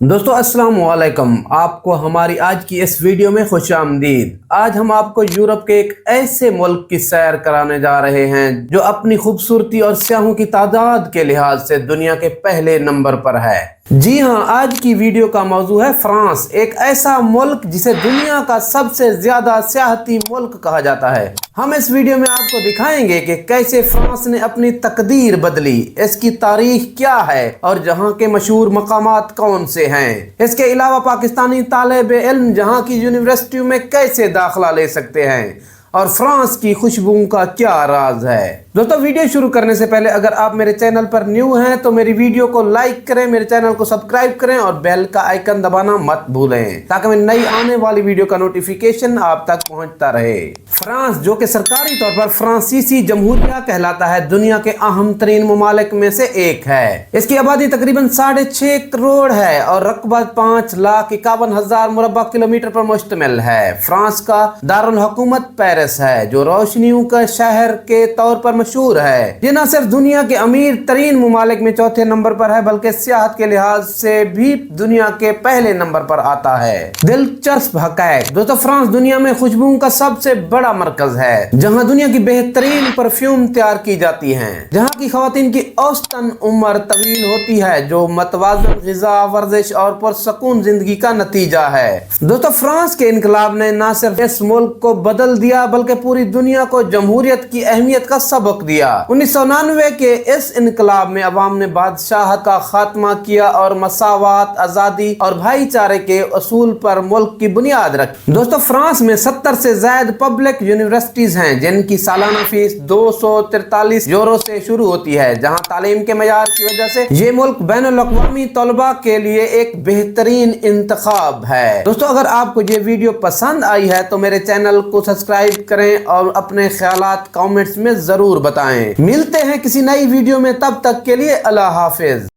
दोस्तों अस्सलाम वालेकुम। आपको हमारी आज की इस वीडियो में खुश आमदीद। आज हम आपको यूरोप के एक ऐसे मुल्क की सैर कराने जा रहे हैं जो अपनी खूबसूरती और सियाहों की तादाद के लिहाज से दुनिया के पहले नंबर पर है। जी हाँ, आज की वीडियो का मौजू है फ्रांस, एक ऐसा मुल्क जिसे दुनिया का सबसे ज्यादा सियाहती मुल्क कहा जाता है। हम इस वीडियो में आपको दिखाएंगे कि कैसे फ्रांस ने अपनी तकदीर बदली, इसकी तारीख क्या है और जहाँ के मशहूर मकामात कौन से हैं। इसके अलावा पाकिस्तानी तालिब इल्म जहाँ की यूनिवर्सिटियों में कैसे दाखिला ले सकते हैं और फ्रांस की खुशबू का क्या राज है। दोस्तों, वीडियो शुरू करने से पहले अगर आप मेरे चैनल पर न्यू हैं तो मेरी वीडियो को लाइक करें, मेरे चैनल को सब्सक्राइब करें और बेल का आइकन दबाना मत भूलें ताकि मैं नई आने वाली वीडियो का नोटिफिकेशन आप तक पहुंचता रहे। फ्रांस, जो कि सरकारी तौर पर फ्रांसीसी जमहूरिया कहलाता है, दुनिया के अहम तरीन ममालिक में से एक है। इसकी आबादी तकरीबन 6.5 करोड़ है और रकबा 5,51,000 मुरब्बा किलोमीटर पर मुश्तमिल है। फ्रांस का दारुल हुकूमत पेरिस है, जो रोशनियों का शहर के तौर पर मशहूर है। ये न सिर्फ दुनिया के अमीर तरीन ममालिक में चौथे नंबर पर है बल्कि सियाहत के लिहाज से भी दुनिया के पहले नंबर पर आता है। दिलचस्प हक़ाइक़। दोस्तों, फ्रांस दुनिया में खुशबू का सबसे बड़ा मरकज है, जहाँ दुनिया की बेहतरीन परफ्यूम तैयार की जाती हैं, जहाँ की खवातीन की औसतन उम्र तवील होती है, जो मतवाज़न ग़िज़ा, वर्जिश और पुरसकून जिंदगी का नतीजा है। दोस्तों, फ्रांस के इनकलाब ने न सिर्फ इस मुल्क को बदल दिया बल्कि पूरी दुनिया को जमहूरियत की अहमियत का सबक दिया। 1999 के इस इनकलाब में अवाम ने बादशाहत का खात्मा किया और मसावात, आजादी और भाईचारे के असूल पर मुल्क की बुनियाद रखी। दोस्तों, फ्रांस में 70 से ज्यादा पब्लिक यूनिवर्सिटीज हैं, जिनकी सालाना फीस 243 यूरो से शुरू होती है, जहां तालीम के मयार की वजह से ये मुल्क बैनुल-अक़वामी तलबा के लिए एक बेहतरीन इंतखाब है। दोस्तों, अगर आपको ये वीडियो पसंद आई है तो मेरे चैनल को सब्सक्राइब करें और अपने ख्यालात कमेंट्स में जरूर बताएं। मिलते हैं किसी नई वीडियो में, तब तक के लिए अल्लाह हाफिज।